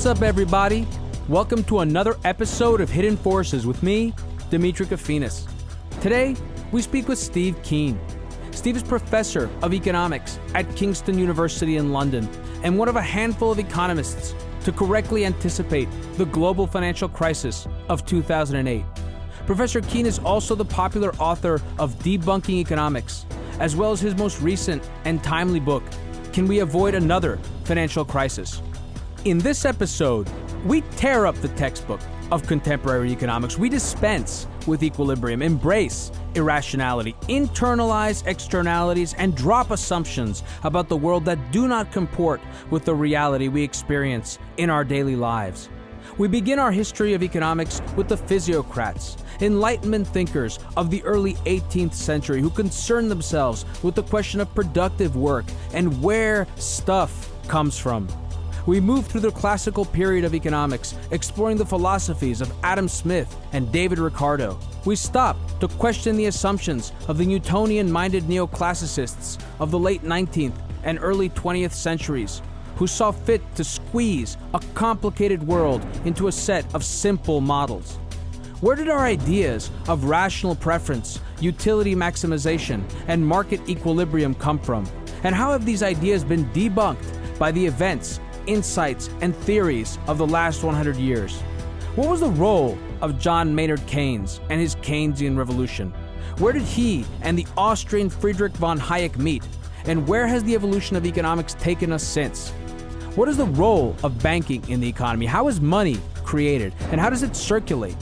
What's up, everybody? Welcome to another episode of Hidden Forces with me, Demetri Kofinas. Today, we speak with Steve Keen. Steve is professor of economics at Kingston University in London and one of a handful of economists to correctly anticipate the global financial crisis of 2008. Professor Keen is also the popular author of Debunking Economics, as well as his most recent and timely book, Can We Avoid Another Financial Crisis? In this episode, we tear up the textbook of contemporary economics. We dispense with equilibrium, embrace irrationality, internalize externalities, and drop assumptions about the world that do not comport with the reality we experience in our daily lives. We begin our history of economics with the physiocrats, enlightenment thinkers of the early 18th century who concerned themselves with the question of productive work and where stuff comes from. We move through the classical period of economics, exploring the philosophies of Adam Smith and David Ricardo. We stop to question the assumptions of the Newtonian-minded neoclassicists of the late 19th and early 20th centuries, who saw fit to squeeze a complicated world into a set of simple models. Where did our ideas of rational preference, utility maximization, and market equilibrium come from? And how have these ideas been debunked by the events, insights, and theories of the last 100 years? What was the role of John Maynard Keynes and his Keynesian revolution? Where did he and the Austrian Friedrich von Hayek meet? And where has the evolution of economics taken us since? What is the role of banking in the economy? How is money created? And how does it circulate?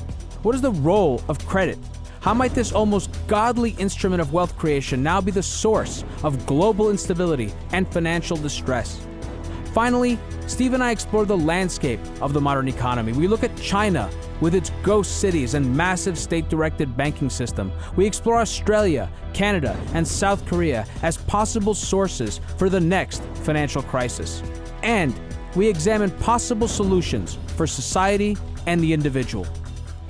What is the role of credit? How might this almost godly instrument of wealth creation now be the source of global instability and financial distress? Finally, Steve and I explore the landscape of the modern economy. We look at China with its ghost cities and massive state-directed banking system. We explore Australia, Canada, and South Korea as possible sources for the next financial crisis. And we examine possible solutions for society and the individual.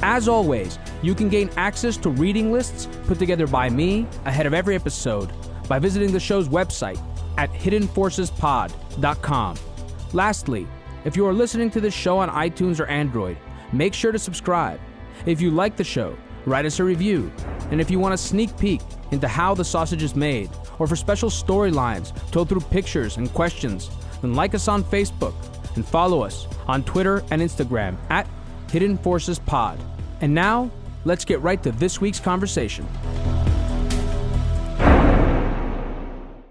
As always, you can gain access to reading lists put together by me ahead of every episode by visiting the show's website at hiddenforcespod.com. Lastly, if you are listening to this show on iTunes or Android, make sure to subscribe. If you like the show, write us a review. And if you want a sneak peek into how the sausage is made, or for special storylines told through pictures and questions, then like us on Facebook and follow us on Twitter and Instagram at Hidden Forces Pod. And now, let's get right to this week's conversation.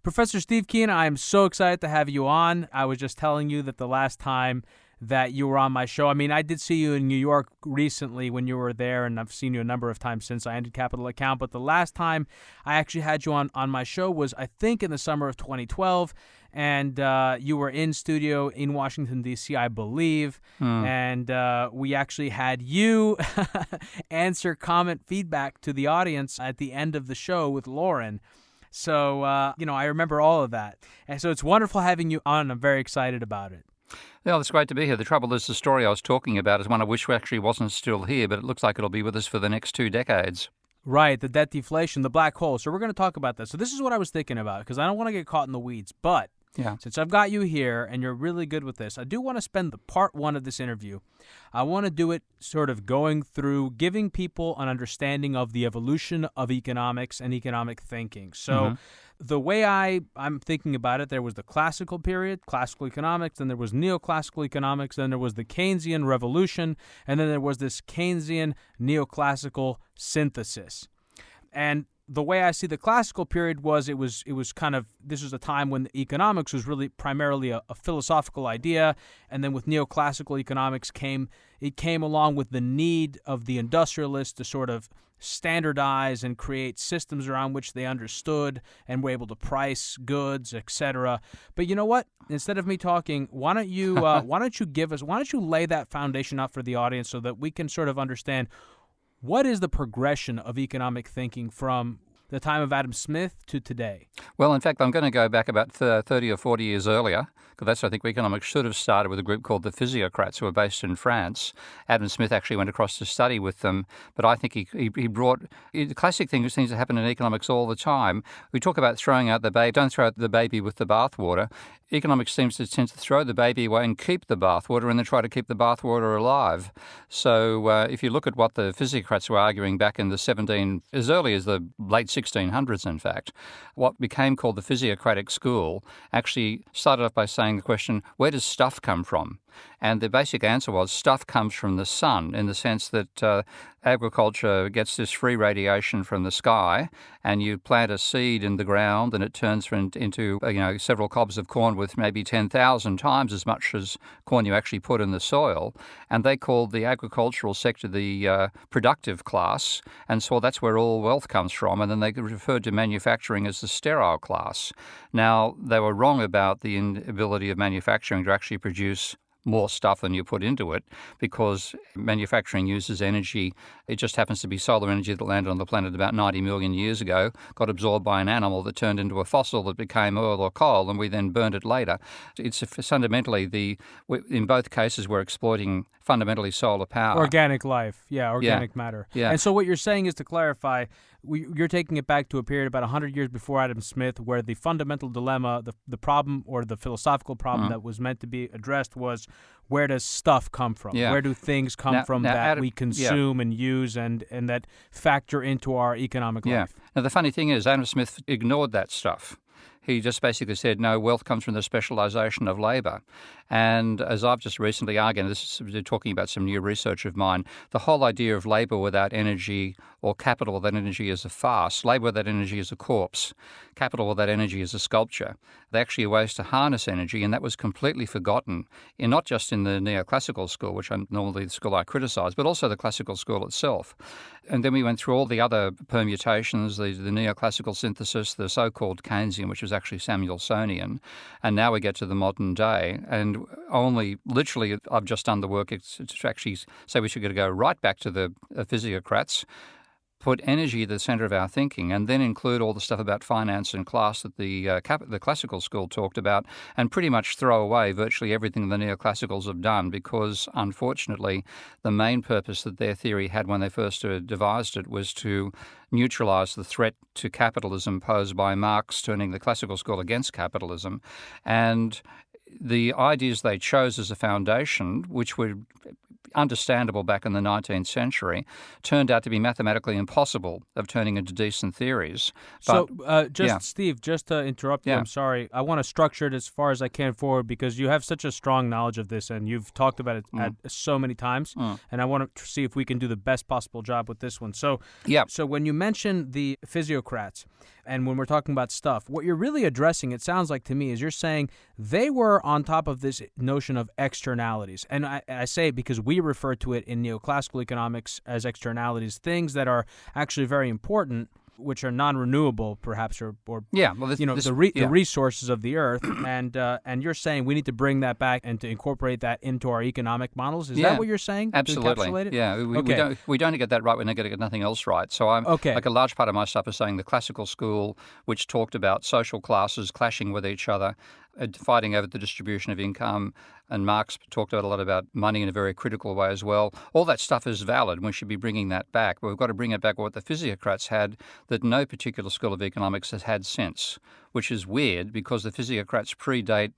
Professor Steve Keen, I am so excited to have you on. I was just telling you that the last time that you were on my show, I did see you in New York recently when you were there, and I've seen you a number of times since I ended Capital Account, but the last time I actually had you on my show was, I think, in the summer of 2012, and you were in studio in Washington, D.C., I believe, and we actually had you answer comment feedback to the audience at the end of the show with Lauren. So, I remember all of that. And so it's wonderful having you on. I'm very excited about it. Yeah, it's great to be here. The trouble is the story I was talking about is one I wish actually wasn't still here, but it looks like it'll be with us for the next 2 decades. Right, the debt deflation, the black hole. So we're going to talk about that. So this is what I was thinking about, because I don't want to get caught in the weeds. But since I've got you here and you're really good with this, I do want to spend the part one of this interview. I want to do it sort of going through giving people an understanding of the evolution of economics and economic thinking. So the way I'm thinking about it, there was the classical period, classical economics, then there was neoclassical economics, then there was the Keynesian revolution, and then there was this Keynesian neoclassical synthesis. And the way I see the classical period was it was kind of, this was a time when economics was really primarily a philosophical idea, and then with neoclassical economics came along with the need of the industrialists to sort of standardize and create systems around which they understood and were able to price goods, etc. But you know what? Instead of me talking, why don't you lay that foundation out for the audience so that we can sort of understand what is the progression of economic thinking from the time of Adam Smith to today? Well, in fact, I'm going to go back about 30 or 40 years earlier, because that's, I think, economics should have started with a group called the physiocrats, who were based in France. Adam Smith actually went across to study with them, but I think he brought the classic things that happen in economics all the time. We talk about throwing out the baby. Don't throw out the baby with the bathwater. Economics tend to throw the baby away and keep the bathwater, and then try to keep the bathwater alive. So if you look at what the physiocrats were arguing back in as early as the late 1600s, in fact, what became called the physiocratic school actually started off by saying the question, where does stuff come from? And the basic answer was stuff comes from the sun, in the sense that agriculture gets this free radiation from the sky, and you plant a seed in the ground and it turns into several cobs of corn with maybe 10,000 times as much as corn you actually put in the soil. And they called the agricultural sector the productive class, and so that's where all wealth comes from. And then they referred to manufacturing as the sterile class. Now, they were wrong about the inability of manufacturing to actually produce more stuff than you put into it, because manufacturing uses energy. It just happens to be solar energy that landed on the planet about 90 million years ago, got absorbed by an animal that turned into a fossil that became oil or coal, and we then burned it later. It's fundamentally in both cases we're exploiting fundamentally solar power. Organic life, organic matter. Yeah. And so what you're saying is, to clarify, you're taking it back to a period about 100 years before Adam Smith, where the fundamental dilemma, the problem or the philosophical problem that was meant to be addressed was, where does stuff come from? Yeah. Where do things come from that we consume and use and that factor into our economic life? Now, the funny thing is, Adam Smith ignored that stuff. He just basically said, no, wealth comes from the specialization of labor. And as I've just recently argued, this is talking about some new research of mine, the whole idea of labor without energy or capital without energy is a farce. Labor without energy is a corpse. Capital without energy is a sculpture. They actually are ways to harness energy, and that was completely forgotten, not just in the neoclassical school, which I'm normally the school I criticise, but also the classical school itself. And then we went through all the other permutations, the neoclassical synthesis, the so-called Keynesian, which was actually Samuelsonian, and now we get to the modern day. And only literally I've just done the work to actually say we should go right back to the physiocrats, put energy at the centre of our thinking, and then include all the stuff about finance and class that the classical school talked about, and pretty much throw away virtually everything the neoclassicals have done, because unfortunately the main purpose that their theory had when they first devised it was to neutralise the threat to capitalism posed by Marx turning the classical school against capitalism. And the ideas they chose as a foundation, which were understandable back in the 19th century, turned out to be mathematically impossible of turning into decent theories. But, Steve, just to interrupt you, I'm sorry. I want to structure it as far as I can forward, because you have such a strong knowledge of this and you've talked about it so many times, and I want to see if we can do the best possible job with this one. So when you mention the physiocrats, and when we're talking about stuff, what you're really addressing, it sounds like to me, is you're saying they were on top of this notion of externalities. And I say it because we refer to it in neoclassical economics as externalities, things that are actually very important, which are non-renewable, perhaps, the resources of the earth, and you're saying we need to bring that back and to incorporate that into our economic models. Is that what you're saying? Absolutely. To encapsulate it? Yeah. We don't get that right. We're not going to get nothing else right. So I'm like a large part of my stuff is saying the classical school, which talked about social classes clashing with each other, fighting over the distribution of income, and Marx talked a lot about money in a very critical way as well. All that stuff is valid, and we should be bringing that back. But we've got to bring it back what the physiocrats had that no particular school of economics has had since, which is weird because the physiocrats predate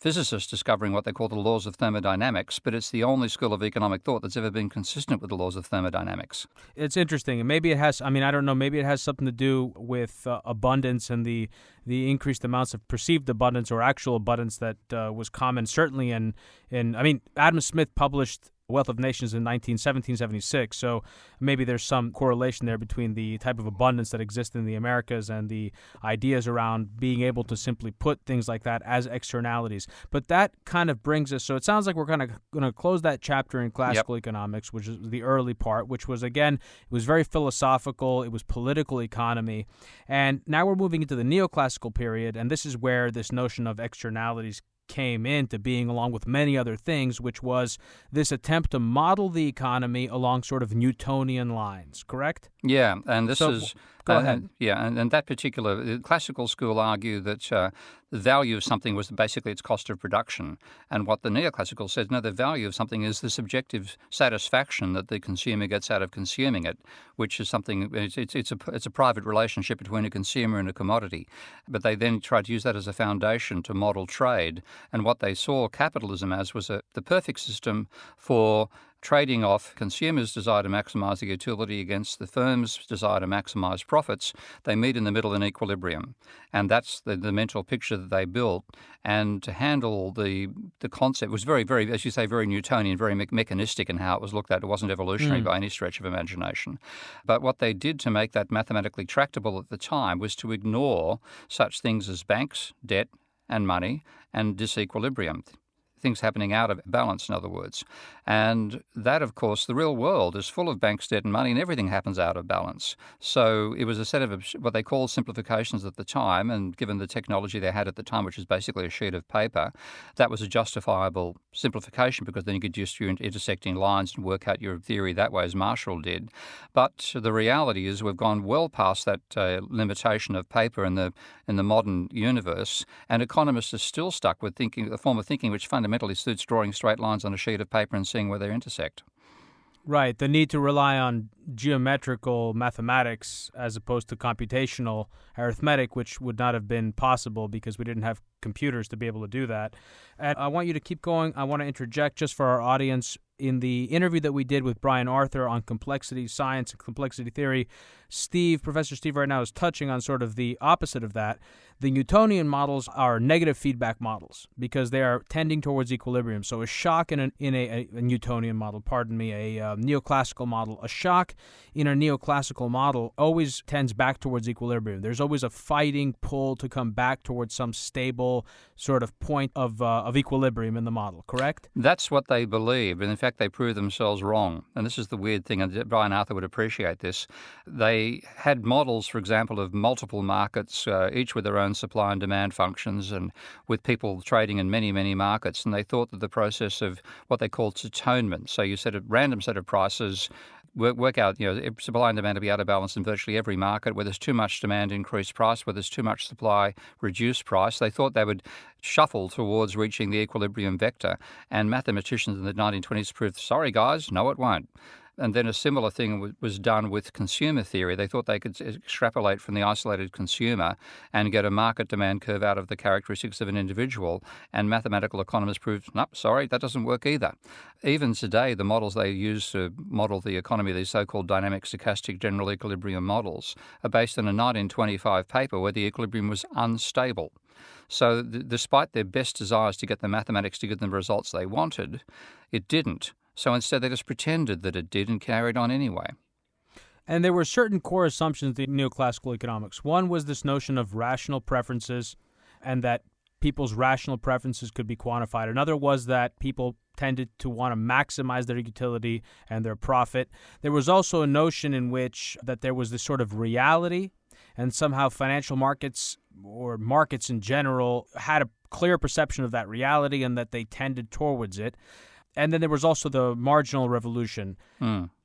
physicists discovering what they call the laws of thermodynamics, but it's the only school of economic thought that's ever been consistent with the laws of thermodynamics. It's interesting, and maybe it has, I don't know, maybe it has something to do with abundance and the increased amounts of perceived abundance or actual abundance that was common, certainly in Adam Smith published Wealth of Nations in 1776, so maybe there's some correlation there between the type of abundance that exists in the Americas and the ideas around being able to simply put things like that as externalities. But that kind of brings us, so it sounds like we're kind of going to close that chapter in classical economics, which is the early part, which was, again, it was very philosophical, it was political economy, and now we're moving into the neoclassical period, and this is where this notion of externalities came into being, along with many other things, which was this attempt to model the economy along sort of Newtonian lines, correct? Yeah, and this is Go ahead. And that particular the classical school argue that the value of something was basically its cost of production. And what the neoclassical says, no, the value of something is the subjective satisfaction that the consumer gets out of consuming it, which is something, it's a private relationship between a consumer and a commodity. But they then tried to use that as a foundation to model trade. And what they saw capitalism as was the perfect system for trading off consumers' desire to maximise the utility against the firm's desire to maximise profits. They meet in the middle in equilibrium. And that's the mental picture that they built. And to handle the concept was very, very, as you say, very Newtonian, very mechanistic in how it was looked at. It wasn't evolutionary by any stretch of imagination. But what they did to make that mathematically tractable at the time was to ignore such things as banks, debt and money, and disequilibrium. Things happening out of balance, in other words. And that, of course, the real world is full of banks, debt and money, and everything happens out of balance. So it was a set of what they called simplifications at the time, and given the technology they had at the time, which is basically a sheet of paper, that was a justifiable simplification because then you could just use intersecting lines and work out your theory that way, as Marshall did. But the reality is we've gone well past that limitation of paper in the modern universe, and economists are still stuck with a form of thinking which fundamentally suits drawing straight lines on a sheet of paper and seeing where they intersect. Right. The need to rely on geometrical mathematics as opposed to computational arithmetic, which would not have been possible because we didn't have computers to be able to do that. And I want you to keep going. I want to interject just for our audience. In the interview that we did with Brian Arthur on complexity science and complexity theory, Professor Steve right now is touching on sort of the opposite of that. The Newtonian models are negative feedback models because they are tending towards equilibrium. So a shock in a Newtonian model, a neoclassical model, a shock in a neoclassical model always tends back towards equilibrium. There's always a fighting pull to come back towards some stable sort of point of equilibrium in the model, correct? That's what they believe, and in fact they prove themselves wrong. And this is the weird thing, and Brian Arthur would appreciate this. They had models, for example, of multiple markets, each with their own supply and demand functions and with people trading in many, many markets, and they thought that the process of what they called atonement, so you set a random set of prices, work out, supply and demand to be out of balance in virtually every market. Where there's too much demand, increase price. Where there's too much supply, reduce price. They thought they would shuffle towards reaching the equilibrium vector. And mathematicians in the 1920s proved, sorry guys, no it won't. And then a similar thing was done with consumer theory. They thought they could extrapolate from the isolated consumer and get a market demand curve out of the characteristics of an individual. And mathematical economists proved, nope, sorry, that doesn't work either. Even today, the models they use to model the economy, these so-called dynamic stochastic general equilibrium models, are based on a 1925 paper where the equilibrium was unstable. So despite their best desires to get the mathematics to give them the results they wanted, it didn't. So instead, they just pretended that it did and carried on anyway. And there were certain core assumptions in neoclassical economics. One was this notion of rational preferences and that people's rational preferences could be quantified. Another was that people tended to want to maximize their utility and their profit. There was also a notion in which that there was this sort of reality, and somehow financial markets or markets in general had a clear perception of that reality and that they tended towards it. And then there was also the marginal revolution.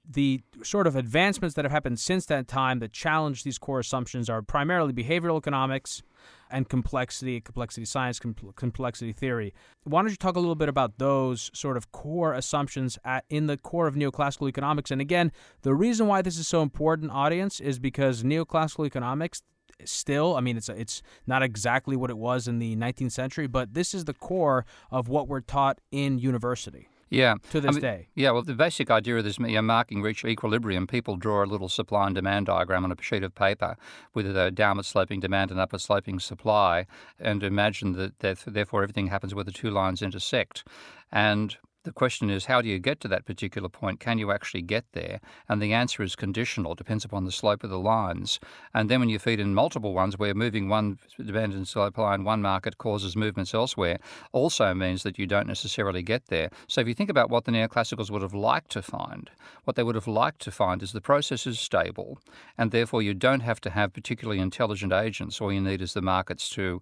The sort of advancements that have happened since that time that challenge these core assumptions are primarily behavioral economics and complexity science, complexity theory. Why don't you talk a little bit about those sort of core assumptions in the core of neoclassical economics? And again, the reason why this is so important, audience, is because neoclassical economics still, it's not exactly what it was in the 19th century, but this is the core of what we're taught in university. Yeah. To this day. Yeah, well, the basic idea of this marking reach equilibrium, people draw a little supply and demand diagram on a sheet of paper with a downward sloping demand and upward sloping supply, and imagine that therefore everything happens where the two lines intersect. And the question is, how do you get to that particular point? Can you actually get there? And the answer is conditional, depends upon the slope of the lines. And then when you feed in multiple ones where moving one demand and supply in one market causes movements elsewhere, also means that you don't necessarily get there. So if you think about what the neoclassicals would have liked to find, what they would have liked to find is the process is stable, and therefore you don't have to have particularly intelligent agents. All you need is the markets to,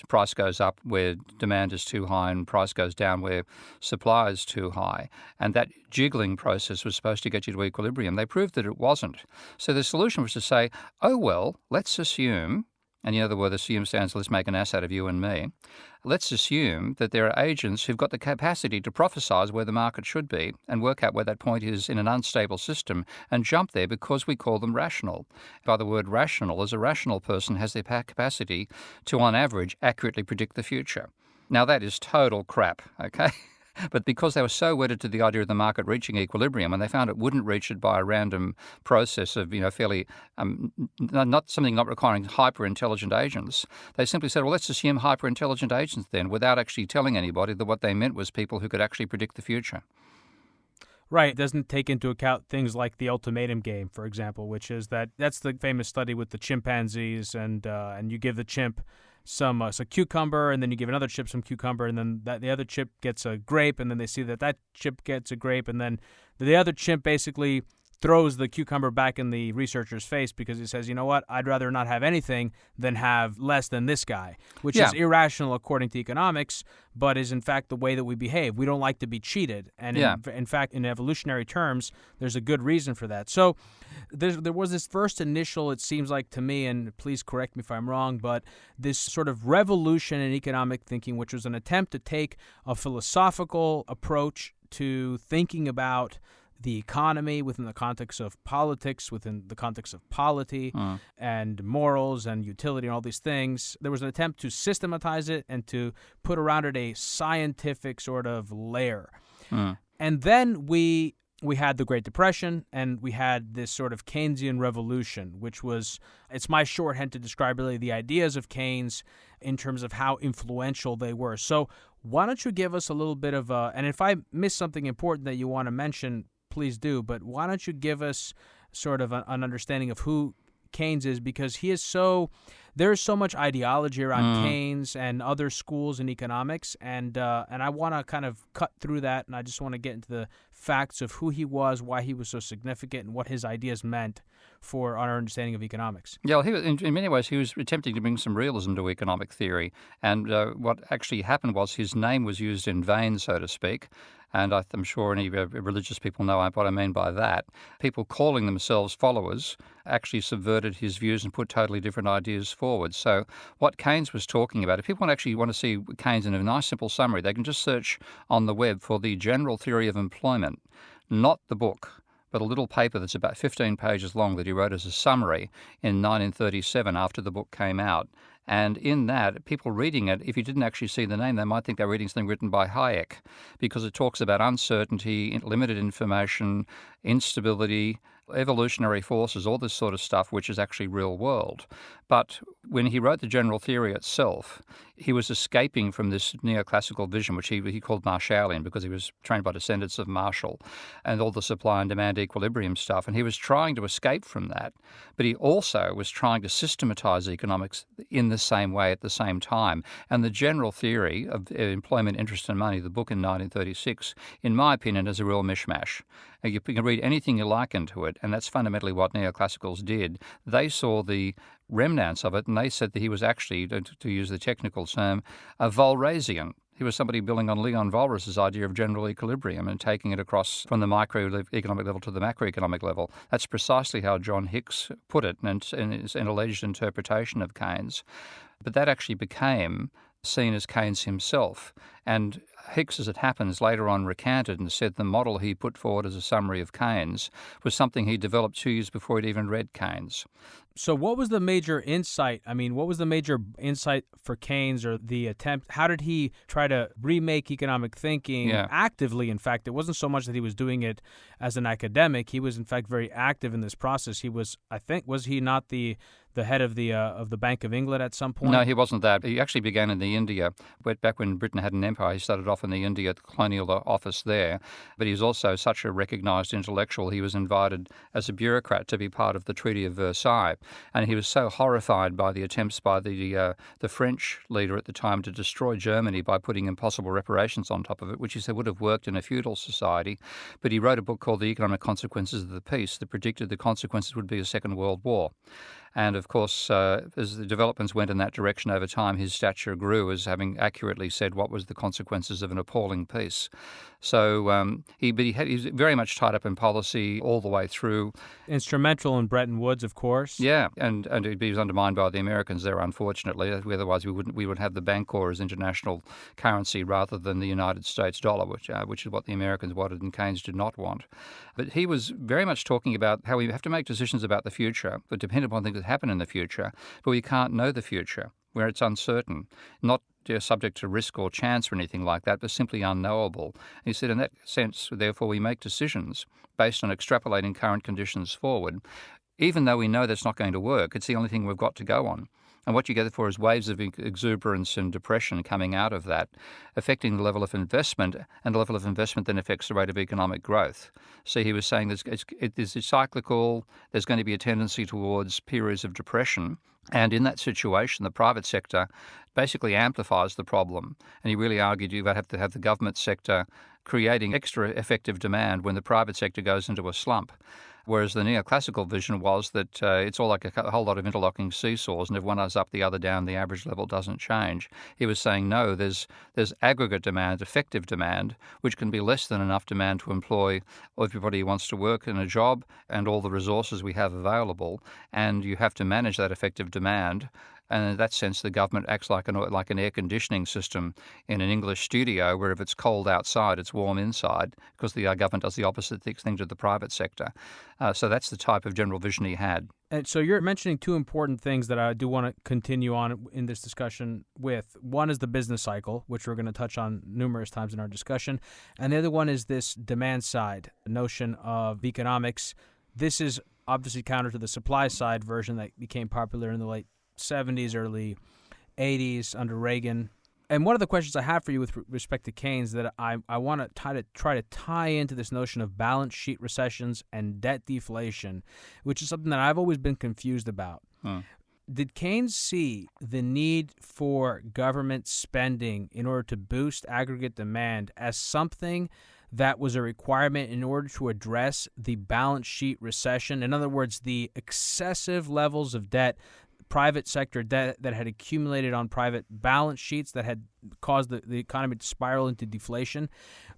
price goes up where demand is too high and price goes down where supply rise too high, and that jiggling process was supposed to get you to equilibrium. They proved that it wasn't. So the solution was to say, oh, well, let's assume, and the word assume stands for let's make an ass out of you and me. Let's assume that there are agents who've got the capacity to prophesize where the market should be and work out where that point is in an unstable system and jump there because we call them rational. By the word rational, as a rational person has the capacity to, on average, accurately predict the future. Now, that is total crap, okay? But because they were so wedded to the idea of the market reaching equilibrium, and they found it wouldn't reach it by a random process of, fairly, not requiring hyper-intelligent agents, they simply said, well, let's assume hyper-intelligent agents then, without actually telling anybody that what they meant was people who could actually predict the future. Right. It doesn't take into account things like the ultimatum game, for example, which is that's the famous study with the chimpanzees, and you give the chimp some cucumber, and then you give another chip some cucumber, and then the other chip gets a grape, and then they see that chip gets a grape, and then the other chimp basically throws the cucumber back in the researcher's face because he says, you know what, I'd rather not have anything than have less than this guy, which is irrational according to economics, but is in fact the way that we behave. We don't like to be cheated. And in fact, in evolutionary terms, there's a good reason for that. So there was this first initial, it seems like to me, and please correct me if I'm wrong, but this sort of revolution in economic thinking, which was an attempt to take a philosophical approach to thinking about the economy within the context of politics, within the context of polity and morals and utility and all these things. There was an attempt to systematize it and to put around it a scientific sort of layer. And then we had the Great Depression, and we had this sort of Keynesian revolution, which was, it's my shorthand to describe really the ideas of Keynes in terms of how influential they were. So why don't you give us a little bit of and if I miss something important that you want to mention, please do, but why don't you give us sort of an understanding of who Keynes is, because there's so much ideology around Keynes and other schools in economics, and I want to kind of cut through that, and I just want to get into the facts of who he was, why he was so significant, and what his ideas meant for our understanding of economics. Yeah, well, he was, in many ways, he was attempting to bring some realism to economic theory, and what actually happened was his name was used in vain, so to speak. And I'm sure any religious people know what I mean by that. People calling themselves followers actually subverted his views and put totally different ideas forward. So what Keynes was talking about, if people actually want to see Keynes in a nice simple summary, they can just search on the web for the General Theory of Employment, not the book, but a little paper that's about 15 pages long that he wrote as a summary in 1937 after the book came out. And in that, people reading it, if you didn't actually see the name, they might think they're reading something written by Hayek, because it talks about uncertainty, limited information, instability, evolutionary forces, all this sort of stuff, which is actually real world. But when he wrote the general theory itself, he was escaping from this neoclassical vision, which he called Marshallian, because he was trained by descendants of Marshall, and all the supply and demand equilibrium stuff. And he was trying to escape from that, but he also was trying to systematize economics in the same way at the same time. And the general theory of employment, interest and money, the book in 1936, in my opinion, is a real mishmash. You can read anything you like into it, and that's fundamentally what neoclassicals did. They saw the remnants of it, and they said that he was actually, to use the technical term, a Walrasian. He was somebody building on Leon Walras's idea of general equilibrium and taking it across from the microeconomic level to the macroeconomic level. That's precisely how John Hicks put it in his alleged interpretation of Keynes. But that actually became seen as Keynes himself. And Hicks, as it happens, later on recanted and said the model he put forward as a summary of Keynes was something he developed 2 years before he'd even read Keynes. So what was the major insight? I mean, what was the major insight for Keynes, or the attempt? How did he try to remake economic thinking actively? In fact, it wasn't so much that he was doing it as an academic. He was, in fact, very active in this process. He was, I think, was he not the head of the Bank of England at some point? No, he wasn't that. He actually began in the India. Back when Britain had an empire, he started off in the India colonial office there. But he was also such a recognised intellectual, he was invited as a bureaucrat to be part of the Treaty of Versailles. And he was so horrified by the attempts by the French leader at the time to destroy Germany by putting impossible reparations on top of it, which he said would have worked in a feudal society. But he wrote a book called The Economic Consequences of the Peace that predicted the consequences would be a Second World War. And of course, as the developments went in that direction over time, his stature grew as having accurately said what was the consequences of an appalling peace. So he was very much tied up in policy all the way through. Instrumental in Bretton Woods, of course. Yeah, and he was undermined by the Americans there, unfortunately. Otherwise, we would have the Bancor as international currency rather than the United States dollar, which is what the Americans wanted and Keynes did not want. But he was very much talking about how we have to make decisions about the future, but depend upon things that happen in the future, but we can't know the future, where it's uncertain, not subject to risk or chance or anything like that, but simply unknowable. And he said, in that sense, therefore, we make decisions based on extrapolating current conditions forward, even though we know that's not going to work. It's the only thing we've got to go on. And what you get for is waves of exuberance and depression coming out of that, affecting the level of investment, and the level of investment then affects the rate of economic growth. So he was saying it's cyclical, there's going to be a tendency towards periods of depression, and in that situation, the private sector basically amplifies the problem. And he really argued you have to have the government sector creating extra effective demand when the private sector goes into a slump. Whereas the neoclassical vision was that it's all like a whole lot of interlocking seesaws, and if one is up, the other down, the average level doesn't change. He was saying, no, there's aggregate demand, effective demand, which can be less than enough demand to employ everybody who wants to work in a job and all the resources we have available, and you have to manage that effective demand. And in that sense, the government acts like an air conditioning system in an English studio, where if it's cold outside, it's warm inside, because the government does the opposite thing to the private sector. So that's the type of general vision he had. And so you're mentioning two important things that I do want to continue on in this discussion with. One is the business cycle, which we're going to touch on numerous times in our discussion. And the other one is this demand side notion of economics. This is obviously counter to the supply side version that became popular in the late 70s, early 80s under Reagan. And one of the questions I have for you with respect to Keynes that I want to try to tie into this notion of balance sheet recessions and debt deflation, which is something that I've always been confused about. Did Keynes see the need for government spending in order to boost aggregate demand as something that was a requirement in order to address the balance sheet recession? In other words, the excessive levels of debt, private sector debt that had accumulated on private balance sheets that had caused the economy to spiral into deflation.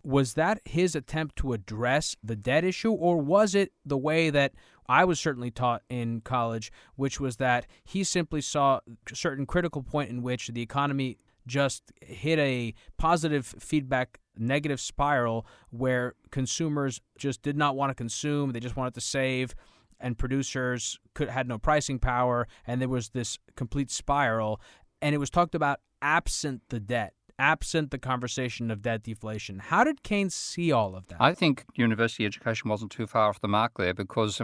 Was that his attempt to address the debt issue, or was it the way that I was certainly taught in college, which was that he simply saw a certain critical point in which the economy just hit a positive feedback negative spiral where consumers just did not want to consume, they just wanted to save, and producers had no pricing power, and there was this complete spiral. And it was talked about absent the debt, absent the conversation of debt deflation. How did Keynes see all of that? I think university education wasn't too far off the mark there because,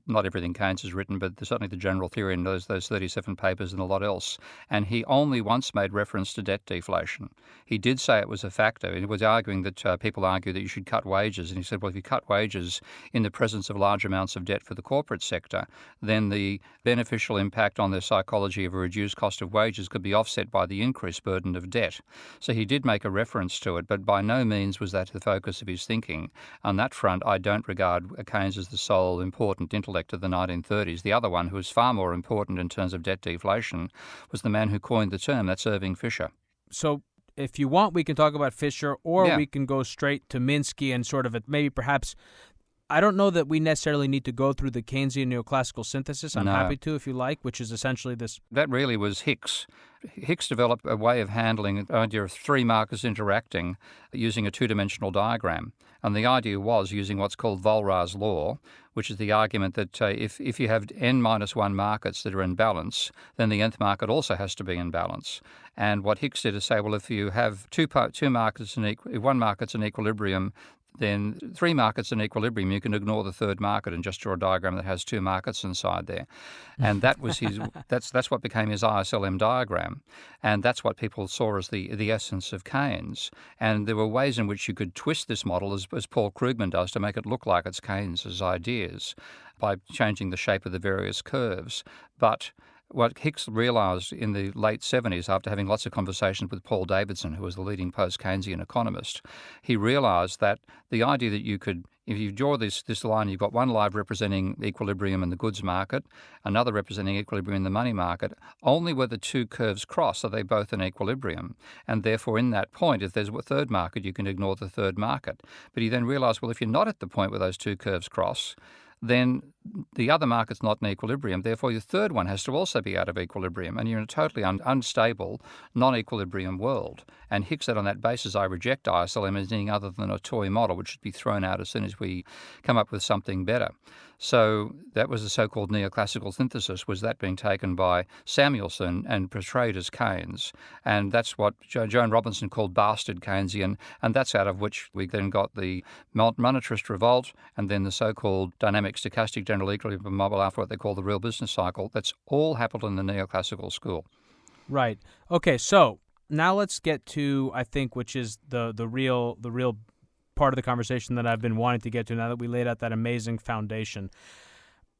not everything Keynes has written, but there's certainly the general theory in those 37 papers and a lot else. And he only once made reference to debt deflation. He did say it was a factor. He was arguing that people argue that you should cut wages. And he said, well, if you cut wages in the presence of large amounts of debt for the corporate sector, then the beneficial impact on their psychology of a reduced cost of wages could be offset by the increased burden of debt. So he did make a reference to it, but by no means was that the focus of his thinking. On that front, I don't regard Keynes as the sole important intellect of the 1930s. The other one, who was far more important in terms of debt deflation, was the man who coined the term. That's Irving Fisher. So if you want, we can talk about Fisher, or we can go straight to Minsky and sort of maybe perhaps... I don't know that we necessarily need to go through the Keynesian neoclassical synthesis. I'm happy to, if you like, which is essentially this. That really was Hicks. Hicks developed a way of handling the idea of three markers interacting using a two-dimensional diagram. And the idea was using what's called Volra's law, which is the argument that if you have n-1 markets that are in balance, then the nth market also has to be in balance. And what Hicks did is say, well, if you have two markets if one market's in equilibrium, then three markets in equilibrium, you can ignore the third market and just draw a diagram that has two markets inside there. And that was that's what became his ISLM diagram. And that's what people saw as the essence of Keynes. And there were ways in which you could twist this model, as Paul Krugman does, to make it look like it's Keynes's ideas by changing the shape of the various curves. But what Hicks realised in the late 70s, after having lots of conversations with Paul Davidson, who was the leading post-Keynesian economist, he realised that the idea that you could if you draw this line, you've got one line representing equilibrium in the goods market, another representing equilibrium in the money market. Only where the two curves cross are they both in equilibrium. And therefore, in that point, if there's a third market, you can ignore the third market. But you then realize, well, if you're not at the point where those two curves cross, then the other market's not in equilibrium. Therefore, your third one has to also be out of equilibrium, and you're in a totally unstable, non-equilibrium world. And Hicks said on that basis, I reject ISLM as anything other than a toy model, which should be thrown out as soon as we come up with something better. So that was the so-called neoclassical synthesis, was that being taken by Samuelson and portrayed as Keynes. And that's what Joan Robinson called bastard Keynesian, and that's out of which we then got the monetarist revolt and then the so-called dynamic stochastic general equilibrium model after what they call the real business cycle. That's all happened in the neoclassical school. Right. Okay, so now let's get to, I think, which is the real part of the conversation that I've been wanting to get to now that we laid out that amazing foundation.